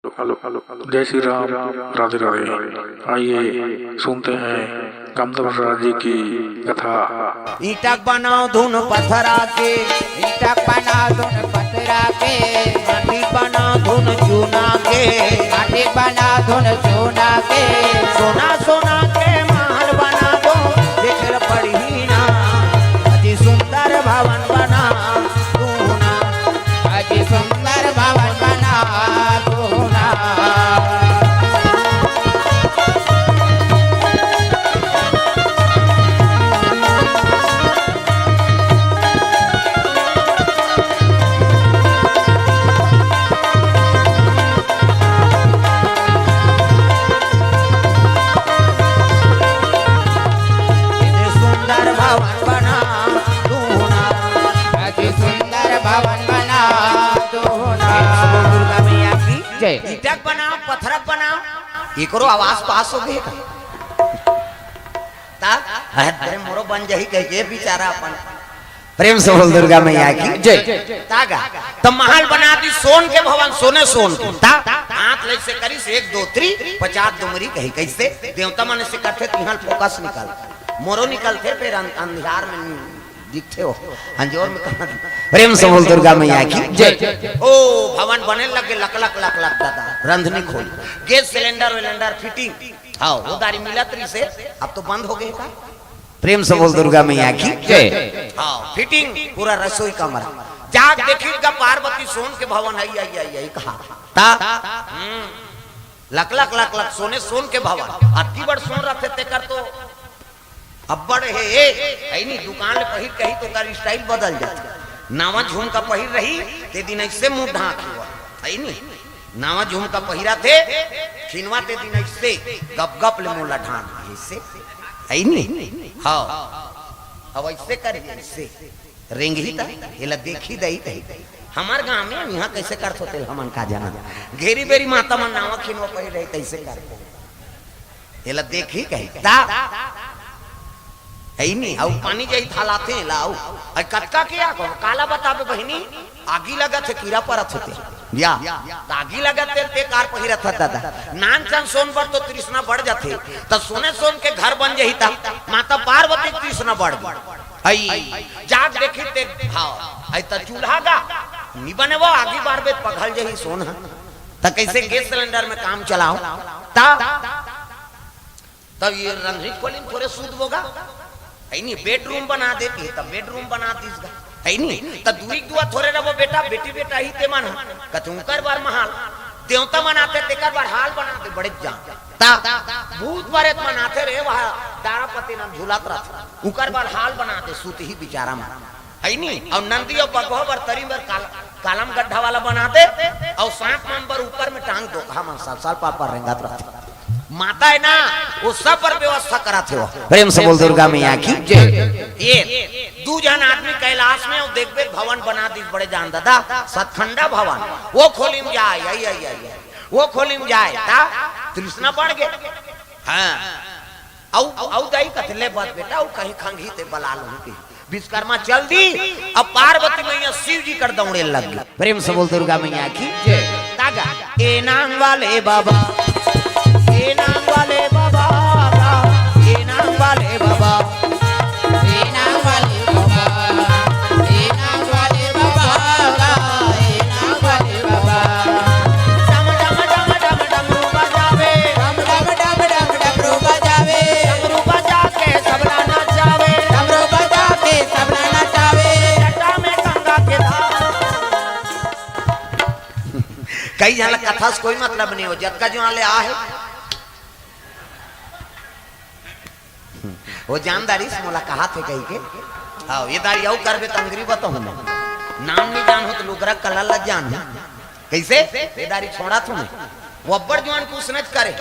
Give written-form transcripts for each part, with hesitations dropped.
जय श्री राम, राधे राधे। आइए सुनते हैं कामदेव जी की कथा। ईटक बनाओ धुन पत्थरा के, ईटक बनाओ धुन पत्थरा के, माटी बनाओ धुन चूना के, माटी बनाओ धुन चूना के, सोना सोना के महल बना दो फिक्र पड़ी ना, अति सुंदर भवन बना तू ना, अति सुंदर भवन बना तू ना। ईटक बनाओ पत्थरक बनाओ, एकरो आवाज पास हो गए अरे मोरो बन जही कह के बेचारा अपन प्रेम से बोल दुर्गा मैया की जय। तागा तब महल बना दी सोन के भवन, सोने सोन के ता हाथ ले से करी से 1 2 3 50 डुमरी कही कैसे देवता मन से करते तिहल फोकस निकाल मोरो निकलते फिर अंधियार में दिखते हो अंजोर में कहा प्रेम से बोल दुर्गा मैया की जय। ओ भवन बने लगे लक लक लक लक दादा रंधनी खोल गैस सिलेंडर वेलेंडर फिटिंग हाँ उधारी मिलत रही से अब तो बंद हो गए का। प्रेम से बोल दुर्गा मैया की जय। हाँ फिटिंग पूरा रसोई कमरा जाग देखिएगा पार्वती सोन के भवन है यही कहा ता लक लक लक लक सोने सोन के भवन अति बड़ सोन रखे ते कर तो अब्बड़ है नहीं दुकान ले पहिर कही तो कर स्टाइल बदल जाती नावा झूम का पहिर रही ते दिन ऐसे मुंह ढांक हुआ है नहीं नावा झूम का पहिरा थे खिनवा ते दिन ऐसे गप गप ले मोला ढांक ऐसे है नहीं हाँ अब ऐसे कर ऐसे रेंगी था एला देखी दई दई हमार गांव में यहाँ कैसे करत होते हमन का जाना घेरी बेरी माता मन नावा खिनवा पहिर रही कैसे करते एला देखी कही ता है नहीं आउ पानी जई थालाते लाओ अ कटका किया को काला बताबे बहिनी आगी लगत है कीड़ा परत होते या आगी लगत ते कार पहिरत था दादा नान चन सोन पर तो तृष्णा बढ़ जाते त सोने सोन के घर बन जही था माता पार्वती तृष्णा बढ़ आई जाग देखी ते हां आई त चूल्हा गा नी बने वो आगी बार बे पघल जही सोन त कैसे गैस सिलेंडर में काम चलाओ ता तब ये रंधित कोलिन थोड़े सूद होगा है नहीं बेडरूम बना देती तब बेडरूम बना दीस है नहीं तब दूरी दुआ थोड़े रहो बेटा बेटी बेटा ही ते मन कतू कर बार महल देवता मनाते ते कर बार हाल बनाते बड़े जान ता भूत प्रेत मनाते रे वहां दारापति नाम झूलात रहा उकर बार हाल बनाते सूत ही बेचारा मन है नहीं और नंदी और बगवा बर तरी बर कालम गड्ढा वाला बनाते और 7 नंबर ऊपर में टांग दो कहा मन साल पापा रेंगात रहते माता है ना वो सब पर व्यवस्था करा थे वो प्रेम से बोल दुर्गा मैया की जय। ये 2 जन आदमी कैलाश में देख बेर भवन बना दी बड़े जान दादा सतखंडा भवन वो खोली में जाए वो खोली में जाए ता तृष्णा पड़ गए हाँ औ दाई कथले बात बेटा औ कहीं खंगी ते बला लो के विश्वकर्मा चल दी अब पार्वती मैया शिव जी कर दौड़े लग गई प्रेम से बोल दुर्गा मैया की जय। तागा ए नाम वाले बाबा ए नाम वाले बाबा ए नाम वाले बाबा ए नाम वाले बाबा, ए नाम वाले बाबा, ए नाम वाले बाबा। डम डम डम डम डमरू बजावे डम डम डम डम डमरू बजावे, डमरू बजा के सबला नचावे डमरू बजा के सबला नचावे। जटा में गंगा के धार कई जन कथा से कोई मतलब नहीं हो जत का जो ले आ है वो जानदारी से मोला कहा थे कही के आओ ये दारी आओ करबे तंगरी बताओ ना नाम नहीं जान हो तो लुगरा कलर लग जान कैसे ये दारी छोड़ा तू मैं वो अब्बड़ जवान पूछने करे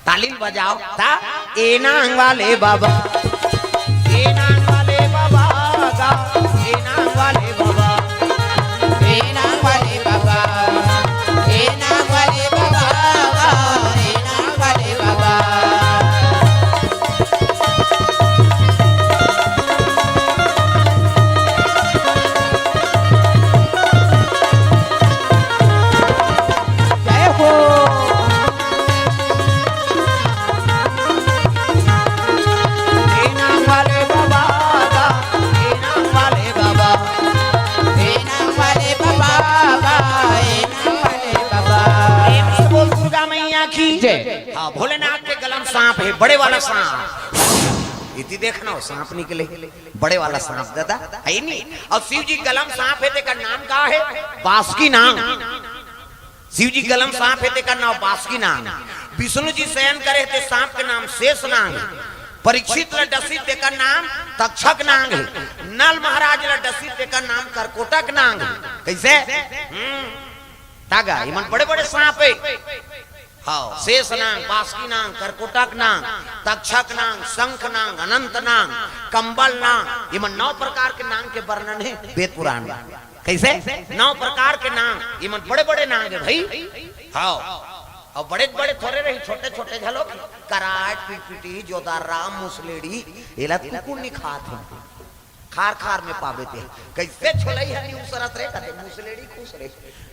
तालीम बजाओ ता ए नांग वाले बाबा ए नांग वाले बाबा गा ए नांग वाले बाबा ए नाम वाले बाबा, ए नाम वाले बाबा, ए नाम वाले बाबा। जय। हाँ भोलेनाथ के गलम सांप है, बड़े वाला सांप। इति देखना हो सांप निकले, बड़े वाला सांप दादा है नहीं। और शिव जी गलम सांप है, तेका नाम का है बासुकी नाग। शिव जी गलम सांप है, तेका नाम बासुकी नाग। विष्णु जी शयन करे थे, सांप के नाम शेष नाग। परीक्षित लडसी तेका नाम तक्षक नाग है। नल महाराज लडसी तेका नाम करकोटक नाग है। कैसे तागा इमन बड़े बड़े सांप है। हाँ शेष नाग, बासुकी नाग, करकोटक नाग, तक्षक नाग, शंख नाग, अनंत नाग, कंबल नाग। इमन 9 प्रकार के नाग के वर्णन है वेद पुराण में। कैसे 9 प्रकार के नाग, इमन बड़े बड़े नाग है भाई। हाँ और बड़े बड़े थोड़े रही, छोटे छोटे झलो कराट पिटपिटी जोदारा मुसलेड़ी एला कुकुर नहीं खात है, खार खार में पावे थे। कैसे छोलाई है नी उसरत रे कते मुसलेड़ी खुश रे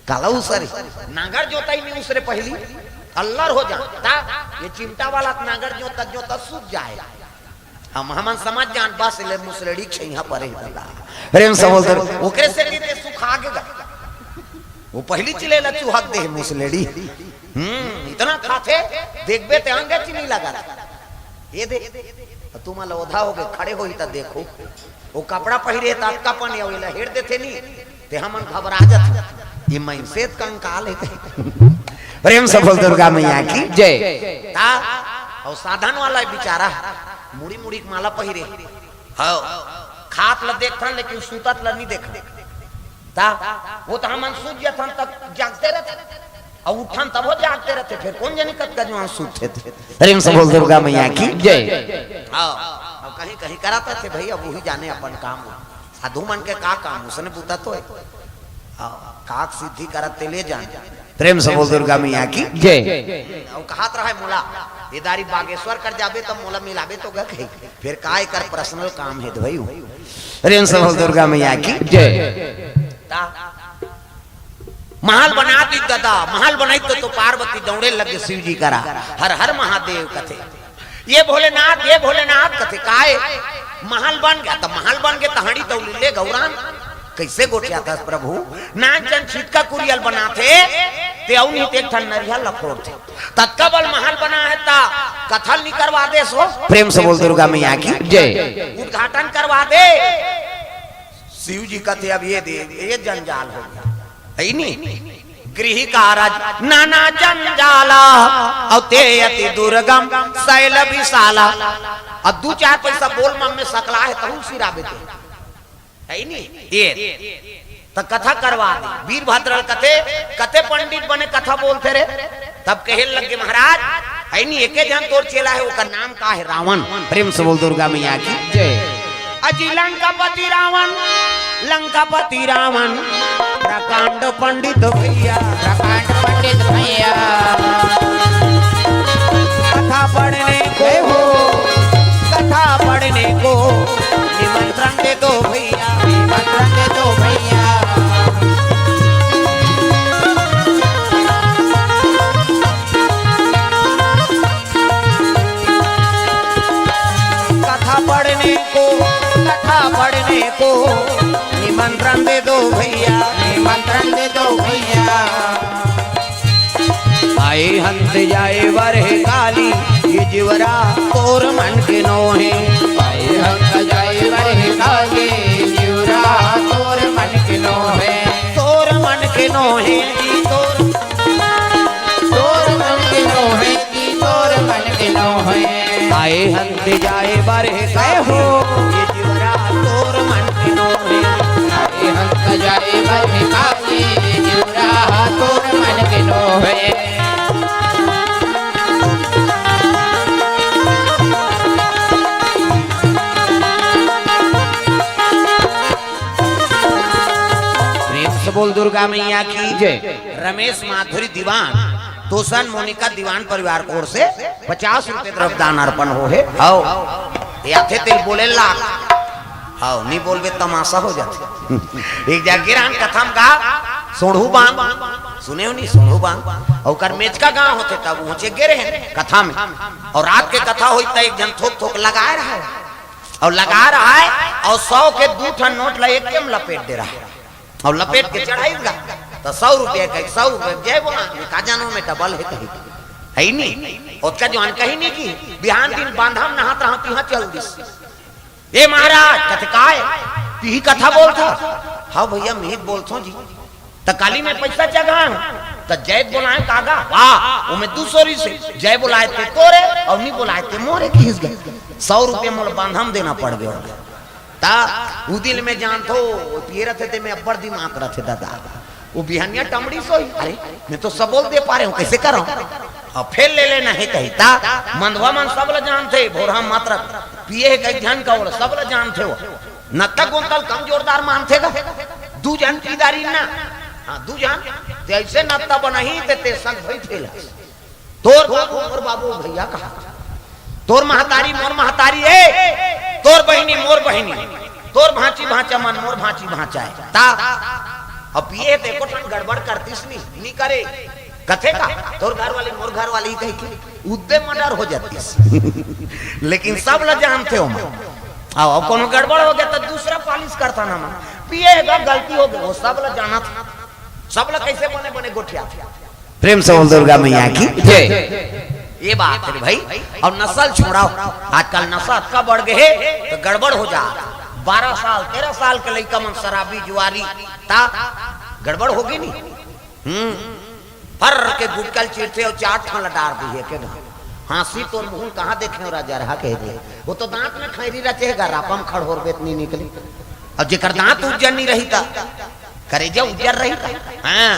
काला उसरे नागर जोताई नी उसरे पहली अल्लर हो जाता। ये चिमटा वाला नागर जोता सूझ जाए। हम समझ जान बस ले मुसलेड़ी छैया परे दादा प्रेम से बोलते ओकरे से के सुखा गेगा। वो पहली चले ला चुहक दे मुसलेड़ी। इतना खाते देखबे ते अंगे चीनी लगा ये दे तुम लोधा हो गए खड़े हो तो देखो वो कपड़ा पहिरे ता कपन आवेला हेड़ देते नी ते हमन घबरा जात। ये मैसेज कंकाल है प्रेम से बोल दुर्गा मैया की जय। ता और साधन वाला बेचारा मुड़ी मुड़ी के माला पहिरे हां खात ल देखथन लेकिन सुतत ल नहीं देख ता वो तो हमन सूत जथन तक जागते रहते और उठन तब हो जागते रहते। फिर कौन जानी कब गजवा सूते थे। प्रेम से बोल दुर्गा मैया की जय। हां अब कहीं कहीं कराते थे भाई, अब वही जाने अपन काम। साधु मन के का काम उसने पूछा तो है काक सिद्धि करते ले जान। प्रेम से बोल दुर्गा मैया की जय। और कहात रहा है मोला ये दारी बागेश्वर कर जाबे तो मोला मिलाबे तो गए फिर काय कर पर्सनल काम है भाई। प्रेम से बोल दुर्गा मैया की जय। महल बना दी दादा, महल बनाई तो पार्वती दौड़े लगे शिव जी करा हर हर महादेव कथे। ये भोलेनाथ कथे काए महल बन गया। तो महल बन गए तो हड़ी दौड़ी ले गौरान कैसे गोटिया था प्रभु नान जन छिटका कुरियल बनाते ते औ नहीं एक ठन नरिया लखोर थे तत्कबल महल बना है ता कथल नहीं करवा दे सो। प्रेम से बोल दुर्गा मैया की जय। उद्घाटन करवा दे शिव जी कथे। अब ये जंजाल हो गया है नहीं गृह कारज नाना जंजाला और ते अति दुर्गम शैल विशाला। अब 2-4 पैसा बोल मन में सकला है तहु सिराबे थे है नहीं ये तो कथा करवा दे। वीरभद्र कथे पंडित बने कथा बोलते रे तब कहे लगे महाराज है नहीं एक जन तोर चेला है उसका नाम का है रावण। प्रेम से बोल दुर्गा मैया की जय। अजी लंकापति रावण प्रकांड पंडित भैया कथा पढ़ने को निमंत्रण दे दो भैया। कथा पढ़ने को निमंत्रण दे दो भैया। आए हंस जाए वरहे काली ये जीवरा तोर मन के नोहे। आए हंस जाए वरहे काली जीवरा तोर मन के नोहे। तोर मन के नोहे तोर मन के नोहे तोर मन के नोहे। आए हंस जाए वरहे काली ये जीवरा तोर मन के नोहे। आए हंस जाए वरहे काली जीवरा तोर मन के नोहे। बोल दुर्गा मैया की जय। रमेश माधुरी दीवान तोसन मोनिका दीवान परिवार को ओर से 50 रुपए तरफ दान अर्पण हो है। आओ याथे तेल बोले लाख आओ नहीं बोलबे तमाशा हो जाते। एक जागीरान कथम गा सोढ़ू बांग सुने हो नहीं सोढ़ू बांग और कर मेच का गांव होते तब ऊंचे गिरे हैं कथा में। और रात के कथा हुई तो एक जन थोक थोक लगा रहा है और लगा रहा है और 100 के 2 ठन नोट ला एक केम लपेट दे रहा है और लपेट के चढ़ाएगा तो 100 रुपये का 100 रुपये जय बोला का जानो में डबल है कहीं है नहीं उसका जवान कही नहीं की बिहान दिन बांधाम नहात रहा तिहा चल दिस ए महाराज कथकाय तिही कथा बोलता हाँ भैया मैं बोलता जी त काली में पैसा जगह तो जय बोलाए कागा वाह वो में 200 से जय बुलाए थे तोरे और नहीं बुलाए थे मोरे खींच गए 100 रुपये मोल बांधम देना पड़ गया ता वो दिल में जान थो पिए रहे थे मैं अब्बर दिमाग रखे दादा वो बिहानिया टमड़ी सोई अरे मैं तो सब बोल दे पा रहे हूँ कैसे कर रहा हूँ और फिर ले लेना है कहीं ता मंदवा मन सब ल जानते भोरा मात्र पिए कई ध्यान का वो सब ल जानते हो न तक उनकल कम जोरदार मानते का दू जान पीदारी ना हाँ दू जान जैसे नत्ता बनाही ते संग भई थेला तोर बाबू मोर बाबू भैया कहा तोर महतारी मोर महतारी है तोर बहिनी मोर बहिनी तोर भांची भांचा मन मोर भांची भांचा है ता अब ये देखो ठन गड़बड़ करतीस नहीं करे कथे का तोर घर वाली मोर घर वाली कही की उद्दे मर्डर हो जातीस लेकिन सब ल जानते हो मैं अब कोनो गड़बड़ हो गया तो दूसरा पालिश करता ना मैं पिएगा गलती हो गई वो सब ल जाना था सब ल कैसे बने बने गोठिया प्रेम से बोल दुर्गा मैया की जय ये बात है भाई और नस्ल छोड़ाओ आजकल नशा इतना बढ़ गए तो गड़बड़ हो जा 12 साल 13 साल के लड़का मन शराबी जुआरी ता गड़बड़ होगी नहीं फर के गुटकल चिरते और 4 ठान लटार दी है के हांसी तो मुंह कहाँ देखे राजा रहा कह दे वो तो दांत में खैरी रचेगा रापम खड़होर बेत नहीं निकली और जेकर दांत उज्जर नहीं रही था करे जो उज्जर रही था हाँ